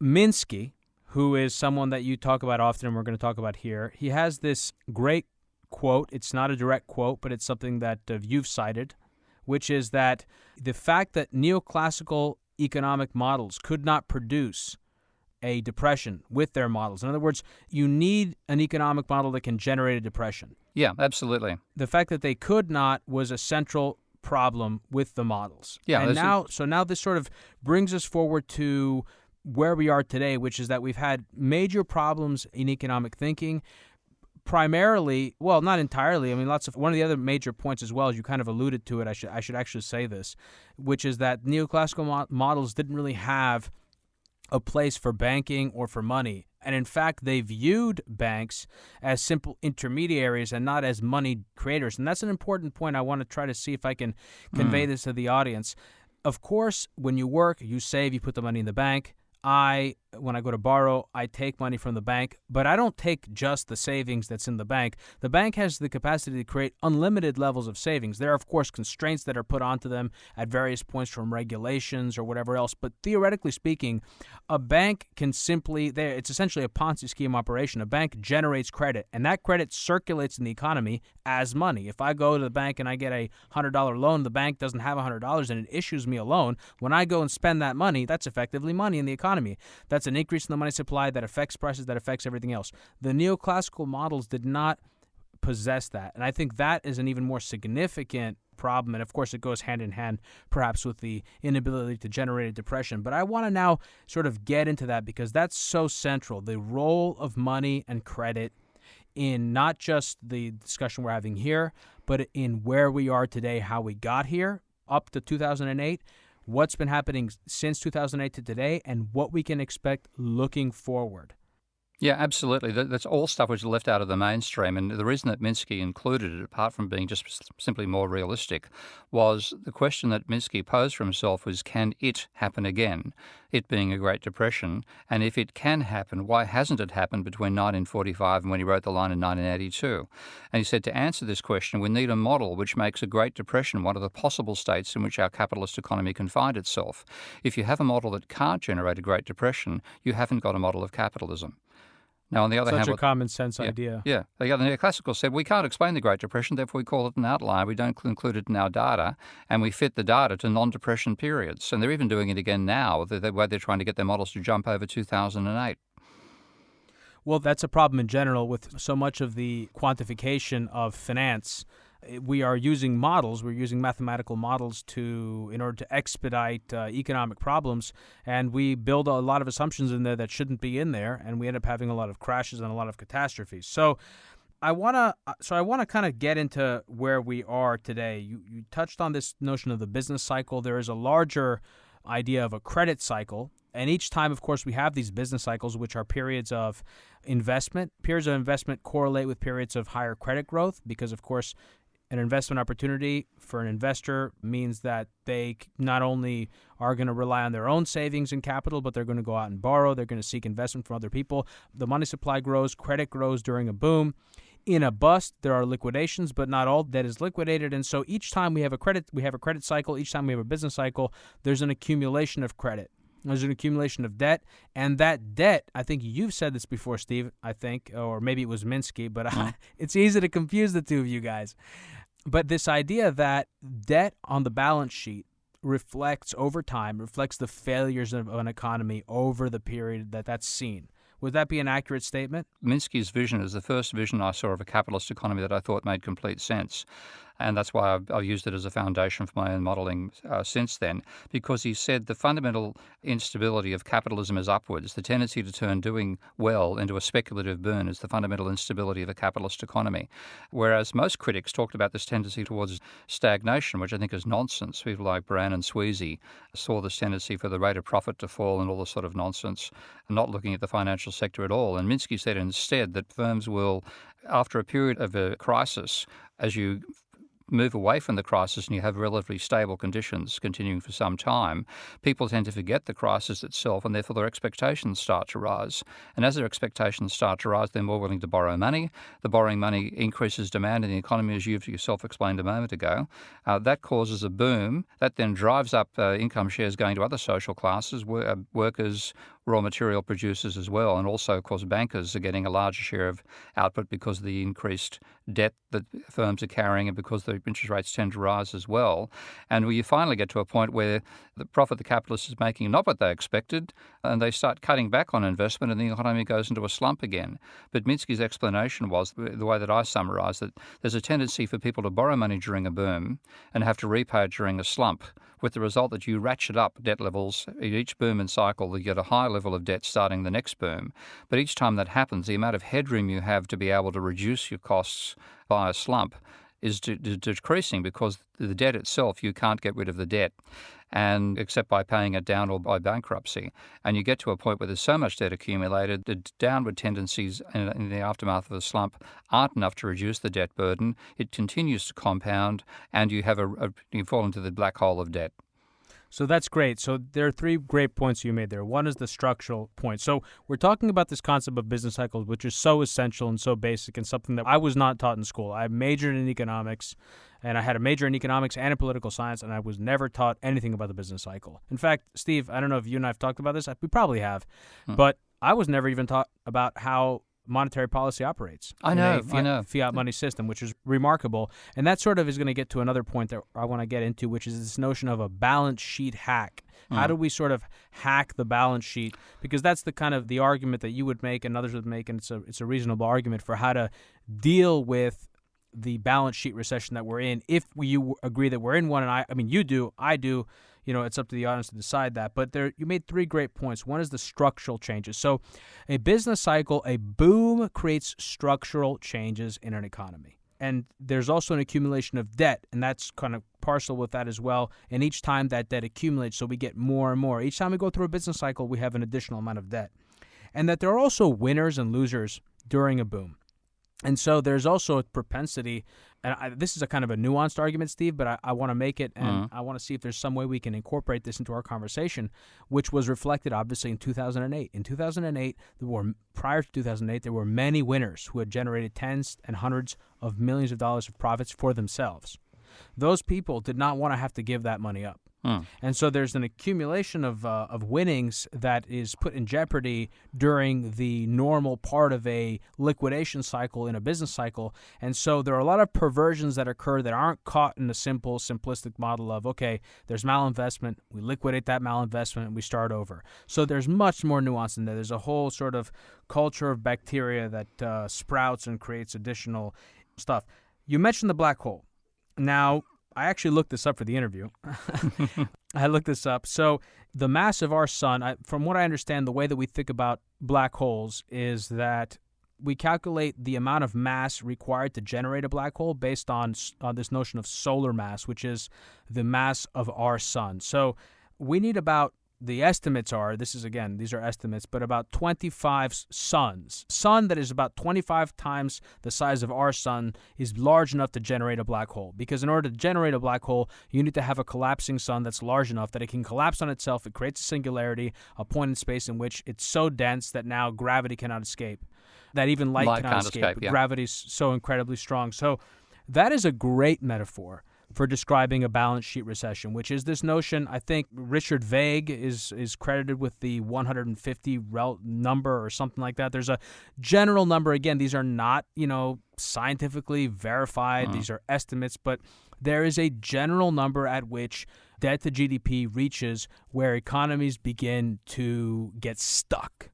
Minsky, who is someone that you talk about often and we're going to talk about here, he has this great quote. It's not a direct quote, but it's something that you've cited, which is that the fact that neoclassical economic models could not produce a depression with their models. In other words, you need an economic model that can generate a depression. Yeah, absolutely. The fact that they could not was a central problem with the models. Yeah, and now this sort of brings us forward to where we are today, which is that we've had major problems in economic thinking, primarily, well, not entirely. I mean, one of the other major points as well, as you kind of alluded to it, I should actually say this, which is that neoclassical models didn't really have a place for banking or for money. And in fact, they viewed banks as simple intermediaries and not as money creators. And that's an important point. I want to try to see if I can convey this to the audience. Of course, when you work, you save, you put the money in the bank. When I go to borrow, I take money from the bank, but I don't take just the savings that's in the bank. The bank has the capacity to create unlimited levels of savings. There are, of course, constraints that are put onto them at various points from regulations or whatever else, but theoretically speaking, a bank can it's essentially a Ponzi scheme operation. A bank generates credit, and that credit circulates in the economy as money. If I go to the bank and I get a $100 loan, the bank doesn't have $100 and it issues me a loan. When I go and spend that money, that's effectively money in the economy. That's an increase in the money supply that affects prices, that affects everything else. The neoclassical models did not possess that, and I think that is an even more significant problem, and of course it goes hand in hand perhaps with the inability to generate a depression. But I want to now sort of get into that because that's so central, the role of money and credit in not just the discussion we're having here, but in where we are today, how we got here up to 2008, what's been happening since 2008 to today, and what we can expect looking forward. Yeah, absolutely. That's all stuff which is left out of the mainstream. And the reason that Minsky included it, apart from being just simply more realistic, was the question that Minsky posed for himself was, can it happen again? It being a Great Depression. And if it can happen, why hasn't it happened between 1945 and when he wrote the line in 1982? And he said, to answer this question, we need a model which makes a Great Depression one of the possible states in which our capitalist economy can find itself. If you have a model that can't generate a Great Depression, you haven't got a model of capitalism. Now, on the other hand, such a common sense idea. Yeah. The neoclassical said we can't explain the Great Depression, therefore we call it an outlier. We don't include it in our data, and we fit the data to non-depression periods. And they're even doing it again now, the way they're trying to get their models to jump over 2008. Well, that's a problem in general with so much of the quantification of finance. We are using models, we're using mathematical models in order to expedite economic problems, and we build a lot of assumptions in there that shouldn't be in there, and we end up having a lot of crashes and a lot of catastrophes. So I want to kind of get into where we are today. You touched on this notion of the business cycle. There is a larger idea of a credit cycle, and each time, of course, we have these business cycles, which are periods of investment. Periods of investment correlate with periods of higher credit growth because, of course, an investment opportunity for an investor means that they not only are going to rely on their own savings and capital, but they're going to go out and borrow. They're going to seek investment from other people. The money supply grows, credit grows during a boom. In a bust, there are liquidations, but not all debt is liquidated. And so each time we have a credit cycle. Each time we have a business cycle, there's an accumulation of credit. There's an accumulation of debt, and that debt, I think you've said this before, Steve, or maybe it was Minsky, but it's easy to confuse the two of you guys. But this idea that debt on the balance sheet reflects over time, reflects the failures of an economy over the period that's seen. Would that be an accurate statement? Minsky's vision is the first vision I saw of a capitalist economy that I thought made complete sense. And that's why I've used it as a foundation for my own modelling since then, because he said the fundamental instability of capitalism is upwards. The tendency to turn doing well into a speculative boon is the fundamental instability of a capitalist economy. Whereas most critics talked about this tendency towards stagnation, which I think is nonsense. People like Brand and Sweezy saw this tendency for the rate of profit to fall and all this sort of nonsense, not looking at the financial sector at all. And Minsky said instead that firms will, after a period of a crisis, as you move away from the crisis and you have relatively stable conditions continuing for some time, people tend to forget the crisis itself and therefore their expectations start to rise. And as their expectations start to rise, they're more willing to borrow money. The borrowing money increases demand in the economy, as you've yourself explained a moment ago. That causes a boom. That then drives up income shares going to other social classes, workers, raw material producers as well, and also, of course, bankers are getting a larger share of output because of the increased debt that firms are carrying and because the interest rates tend to rise as well. And you finally get to a point where the profit the capitalist is making is not what they expected, and they start cutting back on investment and the economy goes into a slump again. But Minsky's explanation was, the way that I summarised it, there's a tendency for people to borrow money during a boom and have to repay it during a slump, with the result that you ratchet up debt levels. In each boom and cycle, you get a high level of debt starting the next boom. But each time that happens, the amount of headroom you have to be able to reduce your costs by a slump is decreasing, because the debt itself, you can't get rid of the debt, and except by paying it down or by bankruptcy. And you get to a point where there's so much debt accumulated, the downward tendencies in the aftermath of a slump aren't enough to reduce the debt burden. It continues to compound, and you have you fall into the black hole of debt. So that's great. So there are three great points you made there. One is the structural point. So we're talking about this concept of business cycles, which is so essential and so basic and something that I was not taught in school. I majored in economics, and I had a major in economics and in political science, and I was never taught anything about the business cycle. In fact, Steve, I don't know if you and I have talked about this. We probably have. But I was never even taught about how monetary policy operates. I know. Fiat money system, which is remarkable. And that sort of is going to get to another point that I want to get into, which is this notion of a balance sheet hack. How do we sort of hack the balance sheet? Because that's the kind of the argument that you would make and others would make, and it's a reasonable argument for how to deal with the balance sheet recession that we're in, if you agree that we're in one. And I mean, you do, I do. It's up to the audience to decide that. But you made three great points. One is the structural changes. So a business cycle, a boom creates structural changes in an economy. And there's also an accumulation of debt, and that's kind of partial with that as well. And each time that debt accumulates, so we get more and more. Each time we go through a business cycle, we have an additional amount of debt. And that there are also winners and losers during a boom. And so there's also a propensity, and this is a kind of a nuanced argument, Steve, but I want to make it, and I want to see if there's some way we can incorporate this into our conversation, which was reflected, obviously, in 2008. In 2008, prior to 2008, there were many winners who had generated tens and hundreds of millions of dollars of profits for themselves. Those people did not want to have to give that money up. And so there's an accumulation of winnings that is put in jeopardy during the normal part of a liquidation cycle in a business cycle. And so there are a lot of perversions that occur that aren't caught in the simplistic model of, okay, there's malinvestment, we liquidate that malinvestment, and we start over. So there's much more nuance in there. There's a whole sort of culture of bacteria that sprouts and creates additional stuff. You mentioned the black hole. Now, I actually looked this up for the interview. I looked this up. So the mass of our sun, from what I understand, the way that we think about black holes is that we calculate the amount of mass required to generate a black hole based on this notion of solar mass, which is the mass of our sun. So we need about, the estimates are, these are estimates, but about 25 suns. Sun that is about 25 times the size of our sun is large enough to generate a black hole. Because in order to generate a black hole, you need to have a collapsing sun that's large enough that it can collapse on itself. It creates a singularity, a point in space in which it's so dense that now gravity cannot escape. That even light cannot escape. Yeah. Gravity is so incredibly strong. So that is a great metaphor for describing a balance sheet recession, which is this notion. I think Richard Vague is credited with the 150 number or something like that. There's a general number. Again, these are not, scientifically verified. These are estimates, but there is a general number at which debt to GDP reaches where economies begin to get stuck.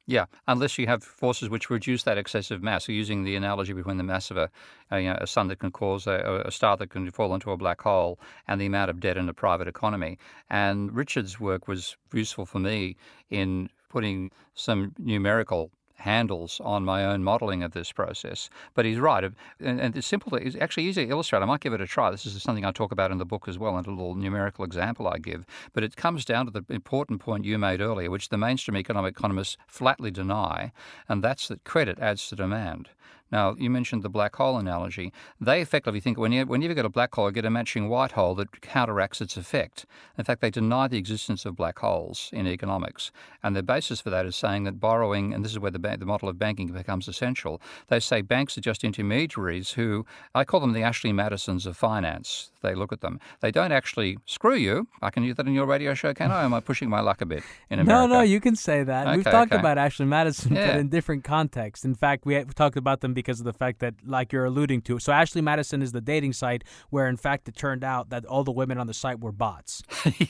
Yeah, unless you have forces which reduce that excessive mass. So using the analogy between the mass of a sun that can cause a star that can fall into a black hole and the amount of debt in a private economy. And Richard's work was useful for me in putting some numerical handles on my own modelling of this process. But he's right. And it's simple. It's actually easy to illustrate. I might give it a try. This is something I talk about in the book as well, and a little numerical example I give. But it comes down to the important point you made earlier, which the mainstream economists flatly deny, and that's that credit adds to demand. Now, you mentioned the black hole analogy. They effectively think whenever you get a black hole, you get a matching white hole that counteracts its effect. In fact, they deny the existence of black holes in economics. And the basis for that is saying that borrowing, and this is where the model of banking becomes essential, they say banks are just intermediaries who, I call them the Ashley Madisons of finance. They look at them. They don't actually screw you. I can use that in your radio show, can I? Or am I pushing my luck a bit in America? No, you can say that. Okay, We've talked about Ashley Madison, Yeah. but in different contexts. In fact, we talked about them because of the fact that, like you're alluding to. So Ashley Madison is the dating site where, in fact, it turned out that all the women on the site were bots.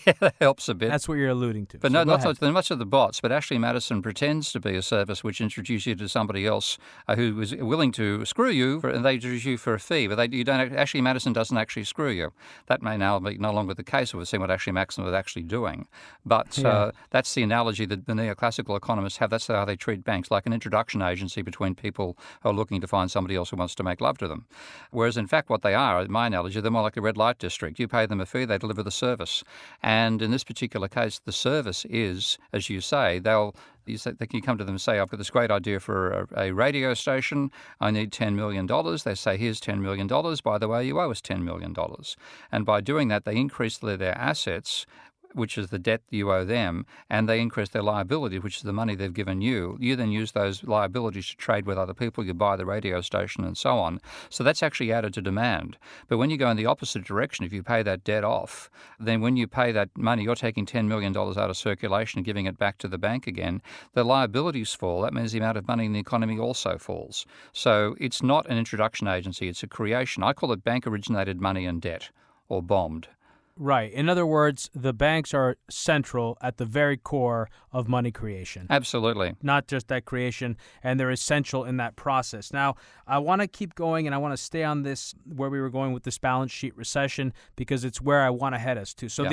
Yeah, that helps a bit. That's what you're alluding to. But So not go ahead. much of the bots, but Ashley Madison pretends to be a service which introduces you to somebody else who is willing to screw you, and they introduce you for a fee. But Ashley Madison doesn't actually screw you. That may now be no longer the case. We've seen what Ashley Madison was actually doing. But that's the analogy that the neoclassical economists have. That's how they treat banks, like an introduction agency between people who are looking to find somebody else who wants to make love to them. Whereas, in fact, what they are, in my analogy, they're more like a red light district. You pay them a fee, they deliver the service. And in this particular case, the service is, as you say, you come to them and say, I've got this great idea for a radio station. I need $10 million. They say, here's $10 million. By the way, you owe us $10 million. And by doing that, they increase their assets, which is the debt you owe them, and they increase their liability, which is the money they've given you. You then use those liabilities to trade with other people. You buy the radio station and so on. So that's actually added to demand. But when you go in the opposite direction, if you pay that debt off, then when you pay that money, you're taking $10 million out of circulation and giving it back to the bank again. The liabilities fall. That means the amount of money in the economy also falls. So it's not an introduction agency. It's a creation. I call it bank-originated money and debt, or bombed. Right. In other words, the banks are central at the very core of money creation. Absolutely. Not just that creation, and they're essential in that process. Now, I want to keep going, and I want to stay on this, where we were going with this balance sheet recession, because it's where I want to head us to. So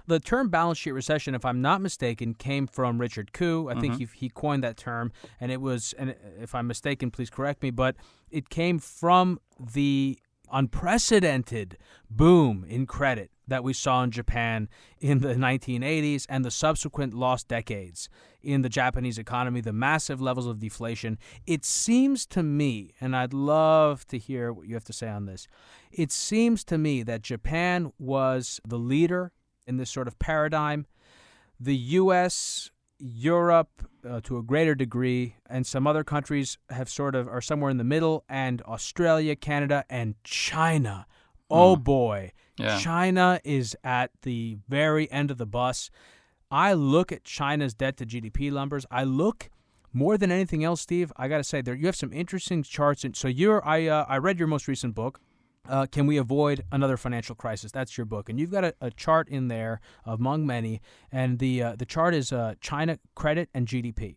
the term balance sheet recession, if I'm not mistaken, came from Richard Koo. I think he coined that term, and it was, and if I'm mistaken, please correct me, but it came from the unprecedented boom in credit that we saw in Japan in the 1980s and the subsequent lost decades in the Japanese economy, the massive levels of deflation. It seems to me, and I'd love to hear what you have to say on this, it seems to me that Japan was the leader in this sort of paradigm. The U.S., Europe, to a greater degree, and some other countries are somewhere in the middle, and Australia, Canada, and China. Oh boy. Yeah. China is at the very end of the bus. I look at China's debt to GDP numbers. I look more than anything else, Steve. I got to say, you have some interesting charts. So I read your most recent book. Can we avoid another financial crisis? That's your book, and you've got a chart in there among many, and the chart is China credit and GDP,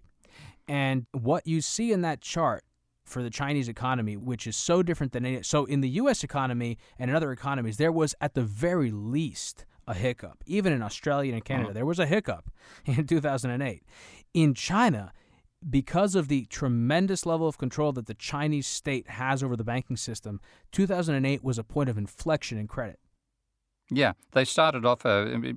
and what you see in that chart for the Chinese economy, which is so different than any. So in the U.S. economy and in other economies, there was at the very least a hiccup. Even in Australia and Canada, there was a hiccup in 2008. In China, because of the tremendous level of control that the Chinese state has over the banking system, 2008 was a point of inflection in credit. Yeah, they started off,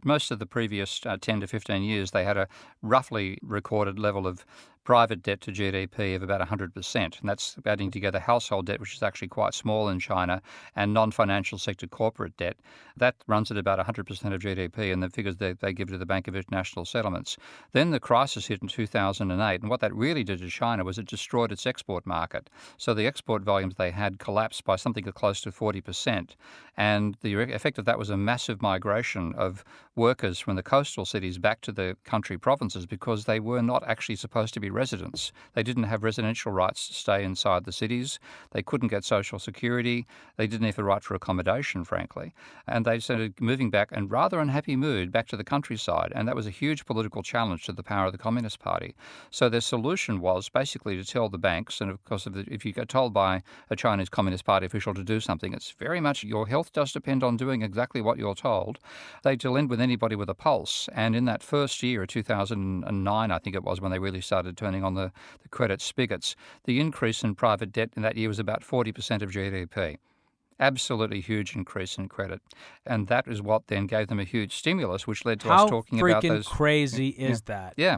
most of the previous 10 to 15 years, they had a roughly recorded level of private debt to GDP of about 100%. And that's adding together household debt, which is actually quite small in China, and non-financial sector corporate debt. That runs at about 100% of GDP, and the figures they give to the Bank of International Settlements. Then the crisis hit in 2008, and what that really did to China was it destroyed its export market. So the export volumes they had collapsed by something close to 40%. And the effect of that was a massive migration of workers from the coastal cities back to the country provinces, because they were not actually supposed to be residents. They didn't have residential rights to stay inside the cities. They couldn't get social security. They didn't have the right for accommodation, frankly. And they started moving back in rather unhappy mood back to the countryside. And that was a huge political challenge to the power of the Communist Party. So their solution was basically to tell the banks, and of course, if you get told by a Chinese Communist Party official to do something, it's very much your health does depend on doing exactly what you're told. They to lend with anybody with a pulse. And in that first year of 2009, I think it was, when they really started turning on the credit spigots, the increase in private debt in that year was about 40% of GDP. Absolutely huge increase in credit. And that is what then gave them a huge stimulus, which led to us talking about those. How freaking crazy is that? Yeah.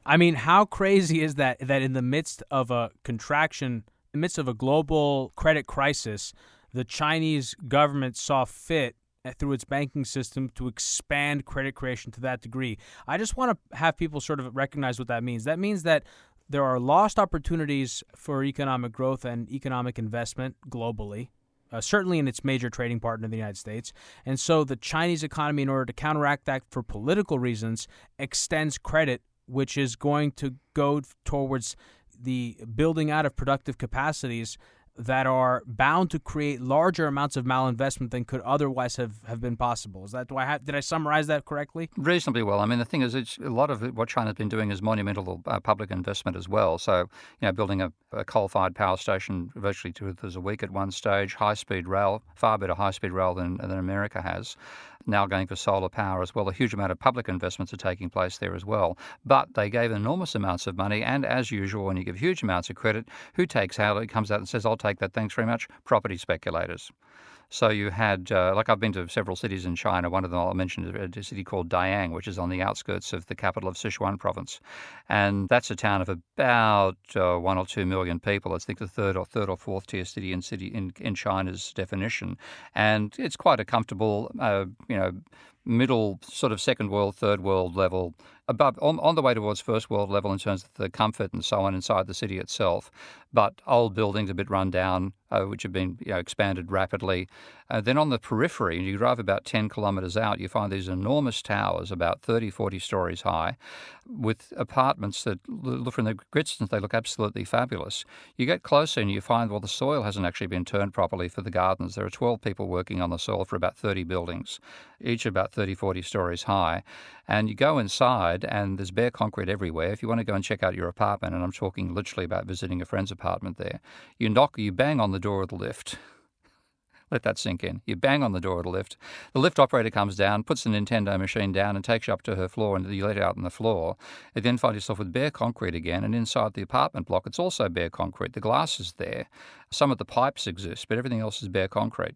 I mean, how crazy is that in the midst of a contraction, in the midst of a global credit crisis, the Chinese government saw fit through its banking system to expand credit creation to that degree. I just want to have people sort of recognize what that means. That means that there are lost opportunities for economic growth and economic investment globally, certainly in its major trading partner, the United States. And so the Chinese economy, in order to counteract that for political reasons, extends credit, which is going to go towards the building out of productive capacities that are bound to create larger amounts of malinvestment than could otherwise have been possible. Is that did I summarize that correctly? Reasonably well. I mean, the thing is, it's a lot of what China's been doing is monumental public investment as well. So, building a coal-fired power station virtually 2 hours a week at one stage, high-speed rail, far better high-speed rail than America has. Now going for solar power as well. A huge amount of public investments are taking place there as well. But they gave enormous amounts of money, and as usual, when you give huge amounts of credit, who takes how it comes out and says, I'll take that, thanks very much, property speculators. So you had, I've been to several cities in China. One of them I'll mention is a city called Dayang, which is on the outskirts of the capital of Sichuan province. And that's a town of about 1 or 2 million people. I think the third or fourth tier city in China's definition. And it's quite a comfortable, middle sort of second world, third world level, above on the way towards first world level in terms of the comfort and so on inside the city itself. But old buildings a bit run down, which have been expanded rapidly. Then on the periphery, you drive about 10 kilometres out, you find these enormous towers, about 30, 40 stories high, with apartments that look from the distance, they look absolutely fabulous. You get closer and you find, well, the soil hasn't actually been turned properly for the gardens. There are 12 people working on the soil for about 30 buildings, each about 30, 40 stories high. And you go inside and there's bare concrete everywhere. If you want to go and check out your apartment, and I'm talking literally about visiting a friend's apartment there, you bang on the door of the lift. Let that sink in. You bang on the door of the lift. The lift operator comes down, puts the Nintendo machine down and takes you up to her floor, and you let it out on the floor. You then find yourself with bare concrete again, and inside the apartment block it's also bare concrete. The glass is there. Some of the pipes exist, but everything else is bare concrete.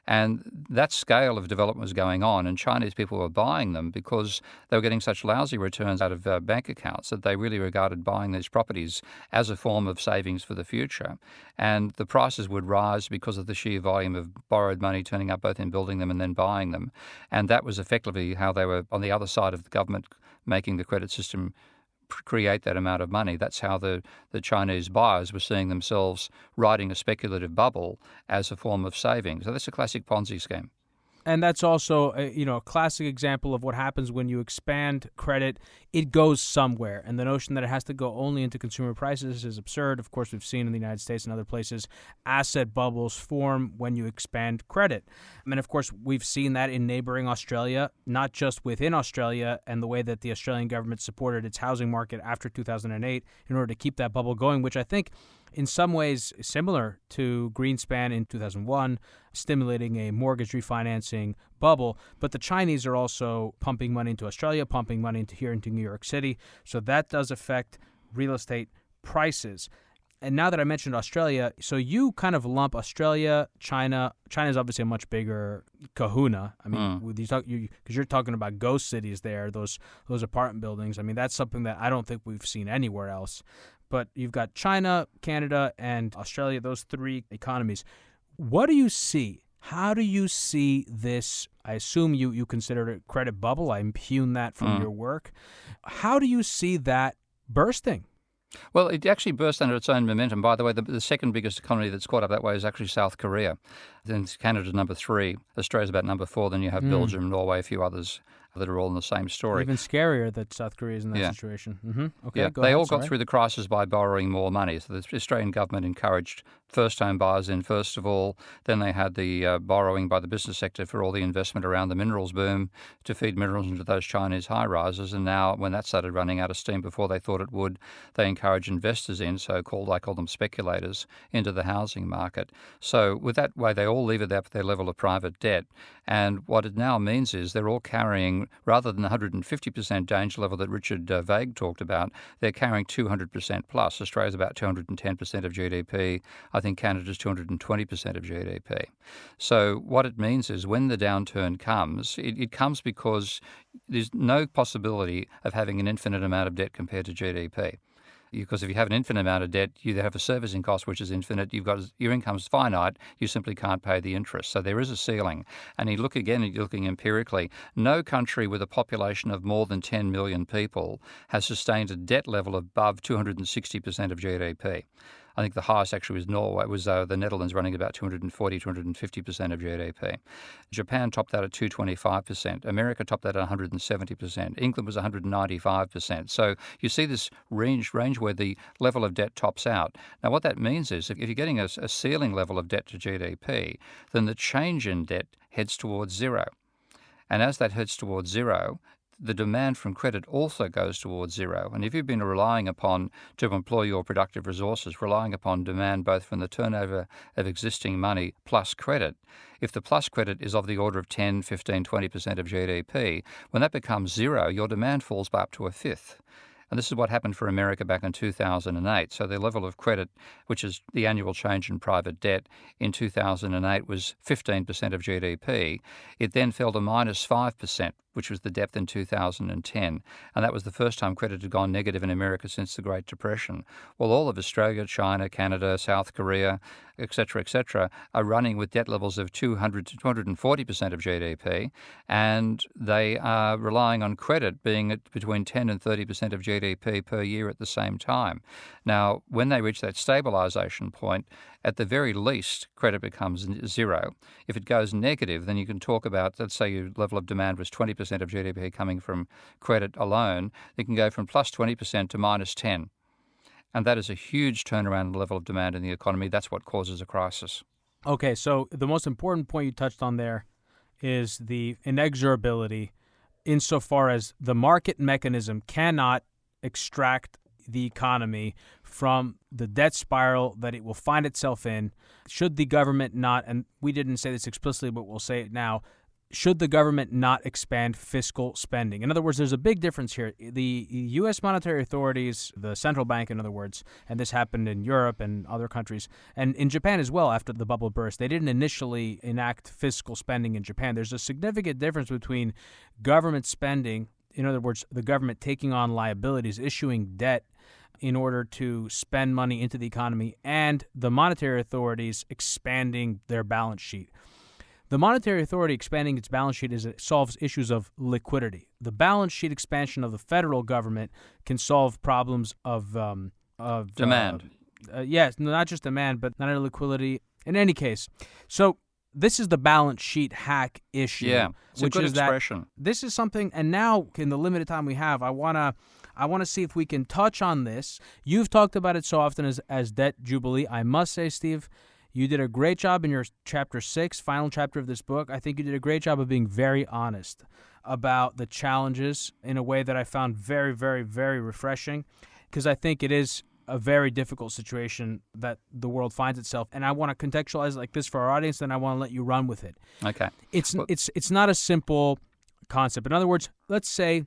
And that scale of development was going on, and Chinese people were buying them because they were getting such lousy returns out of bank accounts that they really regarded buying these properties as a form of savings for the future. And the prices would rise because of the sheer volume of borrowed money turning up both in building them and then buying them. And that was effectively how they were on the other side of the government making the credit system create that amount of money. That's how the Chinese buyers were seeing themselves riding a speculative bubble as a form of saving. So that's a classic Ponzi scheme. And that's also a classic example of what happens when you expand credit. It goes somewhere. And the notion that it has to go only into consumer prices is absurd. Of course, we've seen in the United States and other places asset bubbles form when you expand credit. And of course, we've seen that in neighboring Australia, not just within Australia and the way that the Australian government supported its housing market after 2008 in order to keep that bubble going, which I think in some ways similar to Greenspan in 2001, stimulating a mortgage refinancing bubble. But the Chinese are also pumping money into Australia, pumping money into New York City. So that does affect real estate prices. And now that I mentioned Australia, so you kind of lump Australia, China. China is obviously a much bigger kahuna. I mean, because you're talking about ghost cities there, those apartment buildings. I mean, that's something that I don't think we've seen anywhere else. But you've got China, Canada, and Australia, those three economies. What do you see? How do you see this? I assume you consider it a credit bubble. I impugn that from your work. How do you see that bursting? Well, it actually burst under its own momentum. By the way, the second biggest economy that's caught up that way is actually South Korea. Then Canada's number 3. Australia's about number 4. Then you have Belgium, Norway, a few others that are all in the same story. Even scarier that South Korea is in that situation. Okay, Yeah, go they ahead, all got sorry. through the crisis by borrowing more money. So the Australian government encouraged first-home buyers in first of all. Then they had the borrowing by the business sector for all the investment around the minerals boom to feed minerals into those Chinese high-rises. And now when that started running out of steam before they thought it would, they encouraged investors in, so-called, I call them speculators, into the housing market. So with that way, they all levered up their level of private debt. And what it now means is they're all carrying, rather than the 150% danger level that Richard Vague talked about, they're carrying 200% plus. Australia's about 210% of GDP. I think Canada's 220% of GDP. So what it means is when the downturn comes, it comes because there's no possibility of having an infinite amount of debt compared to GDP. Because if you have an infinite amount of debt, you have a servicing cost which is infinite. Your income's finite. You simply can't pay the interest. So there is a ceiling. And you're looking empirically. No country with a population of more than 10 million people has sustained a debt level above 260% of GDP. I think the highest actually was Norway. It was the Netherlands running about 240, 250% of GDP. Japan topped that at 225%. America topped that at 170%. England was 195%. So you see this range where the level of debt tops out. Now what that means is if you're getting a ceiling level of debt to GDP, then the change in debt heads towards zero. And as that heads towards zero, the demand from credit also goes towards zero. And if you've been relying upon, to employ your productive resources, relying upon demand both from the turnover of existing money plus credit, if the plus credit is of the order of 10, 15, 20% of GDP, when that becomes zero, your demand falls by up to a fifth. And this is what happened for America back in 2008. So their level of credit, which is the annual change in private debt, in 2008 was 15% of GDP. It then fell to minus 5%, which was the depth in 2010. And that was the first time credit had gone negative in America since the Great Depression. Well, all of Australia, China, Canada, South Korea, et cetera, are running with debt levels of 200 to 240% of GDP, and they are relying on credit being at between 10 and 30% of GDP per year at the same time. Now, when they reach that stabilisation point, at the very least, credit becomes zero. If it goes negative, then you can talk about, let's say your level of demand was 20% of GDP coming from credit alone, it can go from plus 20% to minus 10. And that is a huge turnaround in the level of demand in the economy. That's what causes a crisis. Okay, so the most important point you touched on there is the inexorability insofar as the market mechanism cannot extract the economy from the debt spiral that it will find itself in. Should the government not, and we didn't say this explicitly, but we'll say it now, should the government not expand fiscal spending? In other words, there's a big difference here. The U.S. monetary authorities, the central bank, in other words, and this happened in Europe and other countries, and in Japan as well after the bubble burst, they didn't initially enact fiscal spending in Japan. There's a significant difference between government spending, in other words, the government taking on liabilities, issuing debt in order to spend money into the economy, and the monetary authorities expanding their balance sheet. The monetary authority expanding its balance sheet solves issues of liquidity. The balance sheet expansion of the federal government can solve problems of Demand. Yes, not just demand, but not only liquidity. In any case, so this is the balance sheet hack issue. Yeah, it's a good expression. This is something, and now in the limited time we have, I wanna see if we can touch on this. You've talked about it so often as debt jubilee. I must say, Steve, you did a great job in your chapter 6, final chapter of this book. I think you did a great job of being very honest about the challenges in a way that I found very, very, very refreshing, because I think it is a very difficult situation that the world finds itself. And I want to contextualize it like this for our audience, then I want to let you run with it. Okay. It's not a simple concept. In other words, let's say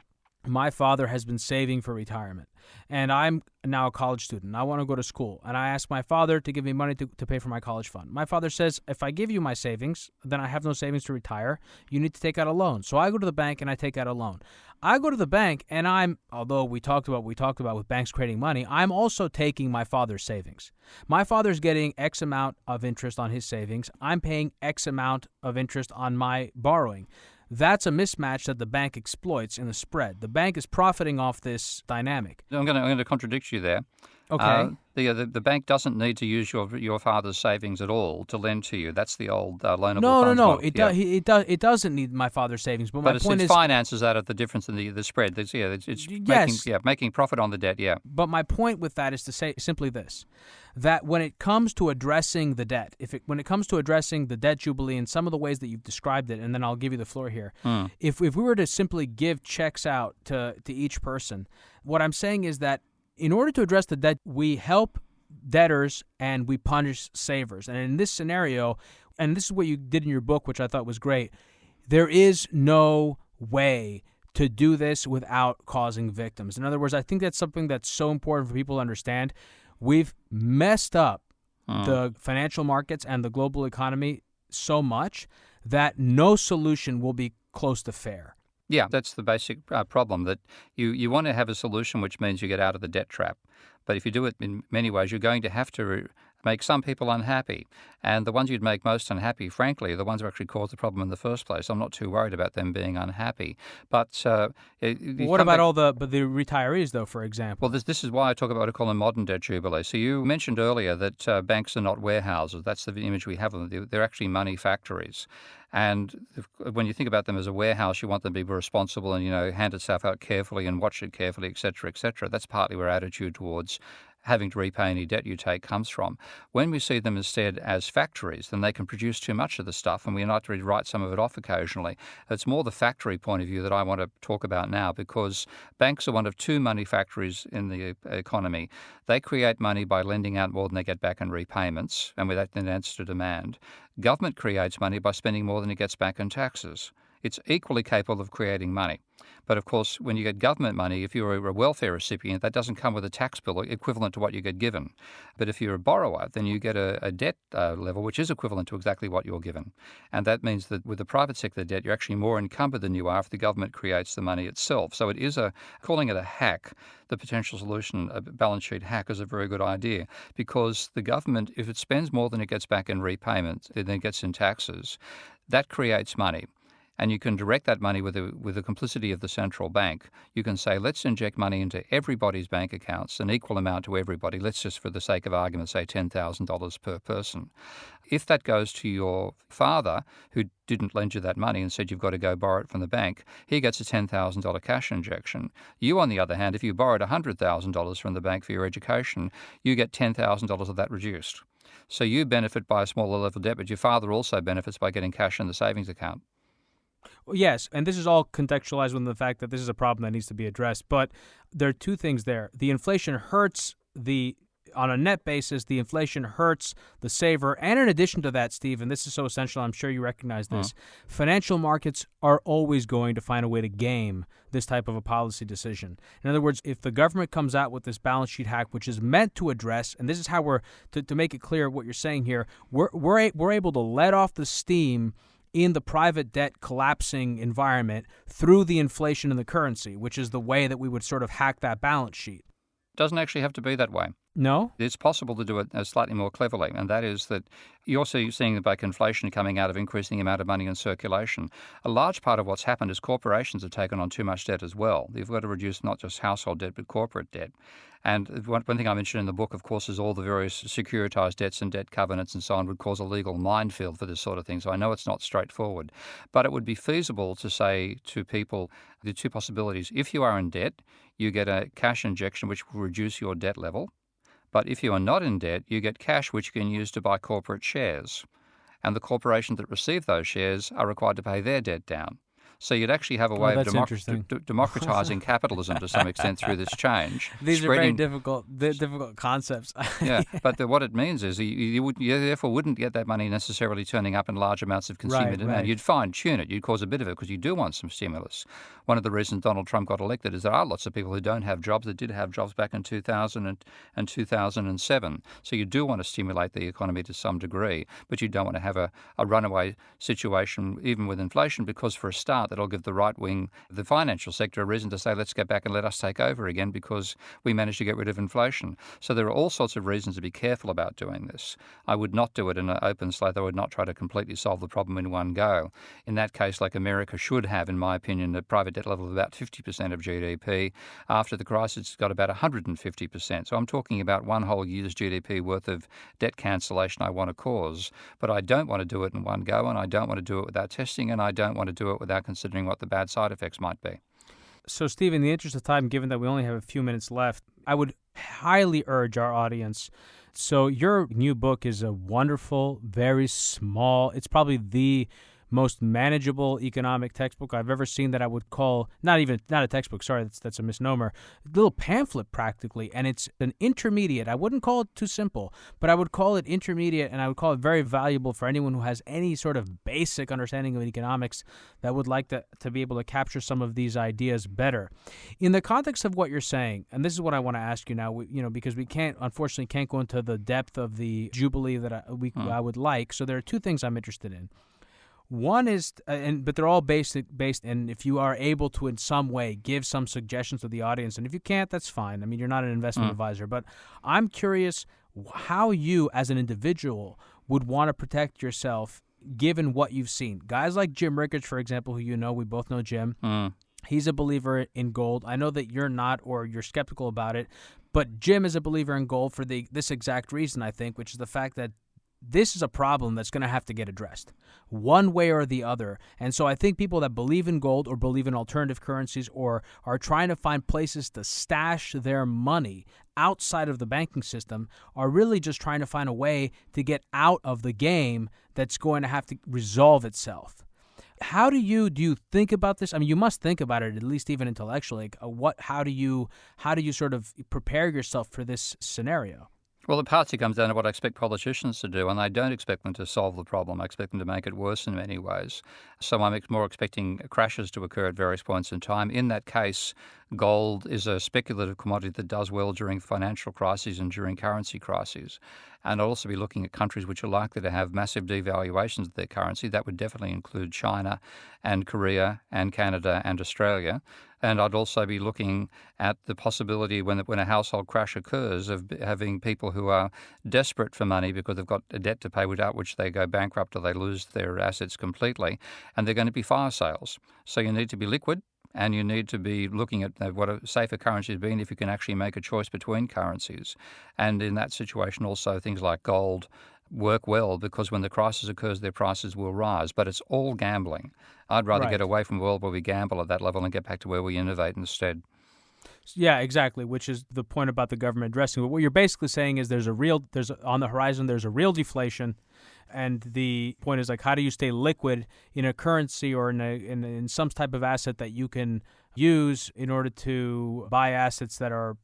my father has been saving for retirement, and I'm now a college student. I want to go to school, and I ask my father to give me money to pay for my college fund. My father says, if I give you my savings, then I have no savings to retire. You need to take out a loan. So I go to the bank and I take out a loan. I go to the bank, and although we talked about with banks creating money, I'm also taking my father's savings. My father's getting X amount of interest on his savings. I'm paying X amount of interest on my borrowing. That's a mismatch that the bank exploits in the spread. The bank is profiting off this dynamic. I'm going to contradict you there. Okay. The bank doesn't need to use your father's savings at all to lend to you. That's the old loanable No, funds model. It doesn't need my father's savings. But my But point it is, finances out of the difference in the spread. It's yes. making profit on the debt. Yeah. But my point with that is to say simply this: that when it comes to addressing the debt, when it comes to addressing the debt jubilee in some of the ways that you've described it, and then I'll give you the floor here. If we were to simply give checks out to each person, what I'm saying is that in order to address the debt, we help debtors and we punish savers. And in this scenario, and this is what you did in your book, which I thought was great, there is no way to do this without causing victims. In other words, I think that's something that's so important for people to understand. We've messed up the financial markets and the global economy so much that no solution will be close to fair. Yeah, that's the basic problem, that you want to have a solution which means you get out of the debt trap. But if you do it in many ways, you're going to have to make some people unhappy. And the ones you'd make most unhappy, frankly, are the ones who actually caused the problem in the first place. I'm not too worried about them being unhappy. But what about all the retirees, though, for example? Well, this is why I talk about what I call a modern debt jubilee. So you mentioned earlier that banks are not warehouses. That's the image we have of them. They're actually money factories. And when you think about them as a warehouse, you want them to be responsible and, hand itself out carefully and watch it carefully, et cetera, et cetera. That's partly where attitude towards having to repay any debt you take comes from. When we see them instead as factories, then they can produce too much of the stuff, and we might to write some of it off occasionally. It's more the factory point of view that I want to talk about now, because banks are one of two money factories in the economy. They create money by lending out more than they get back in repayments, and with that then answer to demand. Government creates money by spending more than it gets back in taxes. It's equally capable of creating money. But of course, when you get government money, if you're a welfare recipient, that doesn't come with a tax bill equivalent to what you get given. But if you're a borrower, then you get a debt level which is equivalent to exactly what you're given. And that means that with the private sector debt, you're actually more encumbered than you are if the government creates the money itself. So it is calling it a hack, the potential solution, a balance sheet hack, is a very good idea, because the government, if it spends more than it gets back in repayments, than it gets in taxes, that creates money. And you can direct that money with the complicity of the central bank. You can say, let's inject money into everybody's bank accounts, an equal amount to everybody. Let's just, for the sake of argument, say $10,000 per person. If that goes to your father, who didn't lend you that money and said you've got to go borrow it from the bank, he gets a $10,000 cash injection. You, on the other hand, if you borrowed $100,000 from the bank for your education, you get $10,000 of that reduced. So you benefit by a smaller level of debt, but your father also benefits by getting cash in the savings account. Yes, and this is all contextualized with the fact that this is a problem that needs to be addressed. But there are two things there. The inflation hurts on a net basis, the inflation hurts the saver. And in addition to that, Steve, and this is so essential, I'm sure you recognize this, financial markets are always going to find a way to game this type of a policy decision. In other words, if the government comes out with this balance sheet hack, which is meant to address, and this is how to make it clear what you're saying here, we're able to let off the steam in the private debt collapsing environment through the inflation in the currency, which is the way that we would sort of hack that balance sheet. Doesn't actually have to be that way. No? It's possible to do it slightly more cleverly, and that is that you're also seeing about inflation coming out of increasing the amount of money in circulation. A large part of what's happened is corporations have taken on too much debt as well. You've got to reduce not just household debt, but corporate debt. And one thing I mentioned in the book, of course, is all the various securitized debts and debt covenants and so on would cause a legal minefield for this sort of thing. So I know it's not straightforward. But it would be feasible to say to people the two possibilities. If you are in debt, you get a cash injection which will reduce your debt level. But if you are not in debt, you get cash which you can use to buy corporate shares. And the corporations that receive those shares are required to pay their debt down. So you'd actually have a way of democratizing capitalism to some extent through this change. These are very difficult concepts. Yeah, but what it means is you therefore wouldn't get that money necessarily turning up in large amounts of consumer demand. Right. You'd fine-tune it. You'd cause a bit of it because you do want some stimulus. One of the reasons Donald Trump got elected is there are lots of people who don't have jobs that did have jobs back in 2000 and 2007. So you do want to stimulate the economy to some degree, but you don't want to have a runaway situation even with inflation, because for a start, that'll give the right wing, the financial sector, a reason to say, let's get back and let us take over again because we managed to get rid of inflation. So there are all sorts of reasons to be careful about doing this. I would not do it in an open slate. I would not try to completely solve the problem in one go. In that case, like America should have, in my opinion, a private debt level of about 50% of GDP. After the crisis, it's got about 150%. So I'm talking about one whole year's GDP worth of debt cancellation I want to cause. But I don't want to do it in one go, and I don't want to do it without testing, and I don't want to do it without considering what the bad side effects might be. So, Steve, in the interest of time, given that we only have a few minutes left, I would highly urge our audience. So your new book is a wonderful, very small, it's probably the most manageable economic textbook I've ever seen that I would call, not a textbook, sorry, that's a misnomer, a little pamphlet practically, and it's an intermediate. I wouldn't call it too simple, but I would call it intermediate, and I would call it very valuable for anyone who has any sort of basic understanding of economics that would like to be able to capture some of these ideas better. In the context of what you're saying, and this is what I want to ask you now, because we unfortunately can't go into the depth of the jubilee that I would like, so there are two things I'm interested in. One is, but they're all based, and if you are able to in some way give some suggestions to the audience, and if you can't, that's fine. I mean, you're not an investment advisor, but I'm curious how you as an individual would want to protect yourself given what you've seen. Guys like Jim Rickards, for example, who we both know Jim. He's a believer in gold. I know that you're not, or you're skeptical about it, but Jim is a believer in gold for this exact reason, I think, which is the fact that this is a problem that's going to have to get addressed one way or the other. And so I think people that believe in gold or believe in alternative currencies or are trying to find places to stash their money outside of the banking system are really just trying to find a way to get out of the game that's going to have to resolve itself. How do you think about this? I mean, you must think about it, at least even intellectually. How do you sort of prepare yourself for this scenario? Well, it partly comes down to what I expect politicians to do, and I don't expect them to solve the problem. I expect them to make it worse in many ways. So I'm more expecting crashes to occur at various points in time. In that case, gold is a speculative commodity that does well during financial crises and during currency crises. And I'll also be looking at countries which are likely to have massive devaluations of their currency. That would definitely include China and Korea and Canada and Australia. And I'd also be looking at the possibility when a household crash occurs of having people who are desperate for money because they've got a debt to pay without which they go bankrupt or they lose their assets completely, and they're going to be fire sales. So you need to be liquid, and you need to be looking at what a safer currency has been if you can actually make a choice between currencies. And in that situation also things like gold work well because when the crisis occurs, their prices will rise. But it's all gambling. I'd rather get away from a world where we gamble at that level and get back to where we innovate instead. Yeah, exactly, which is the point about the government addressing it. What you're basically saying is on the horizon, there's a real deflation, and the point is how do you stay liquid in a currency or in some type of asset that you can use in order to buy assets that are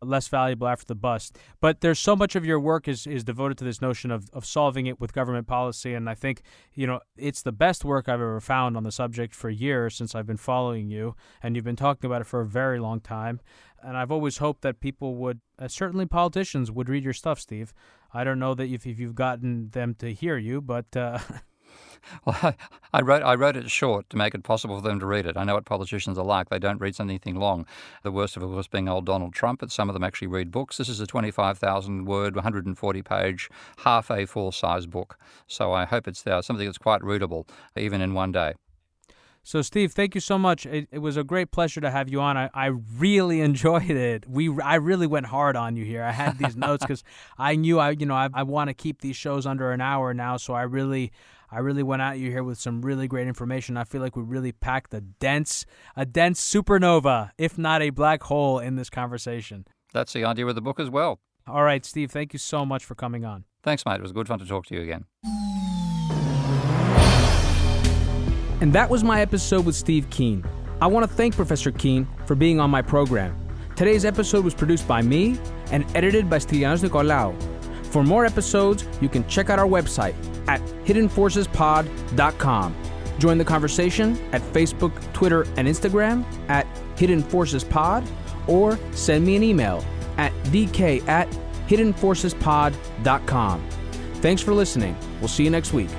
less valuable after the bust. But there's so much of your work is devoted to this notion of solving it with government policy, and I think it's the best work I've ever found on the subject for years since I've been following you, and you've been talking about it for a very long time. And I've always hoped that people would, certainly politicians, would read your stuff, Steve. I don't know that if you've gotten them to hear you, but... Well, I wrote it short to make it possible for them to read it. I know what politicians are like. They don't read anything long. The worst of it was being old Donald Trump, but some of them actually read books. This is a 25,000-word, 140-page, half A4 size book. So I hope it's something that's quite readable, even in one day. So, Steve, thank you so much. It was a great pleasure to have you on. I really enjoyed it. I really went hard on you here. I had these notes because I knew I want to keep these shows under an hour now. So I really went at you here with some really great information. I feel like we really packed a dense supernova, if not a black hole, in this conversation. That's the idea of the book as well. All right, Steve, thank you so much for coming on. Thanks, mate. It was good fun to talk to you again. And that was my episode with Steve Keen. I want to thank Professor Keen for being on my program. Today's episode was produced by me and edited by Stylianos Nicolaou. For more episodes, you can check out our website at hiddenforcespod.com. Join the conversation at Facebook, Twitter, and Instagram at Hidden Forces Pod, or send me an email at dk@hiddenforcespod.com. Thanks for listening. We'll see you next week.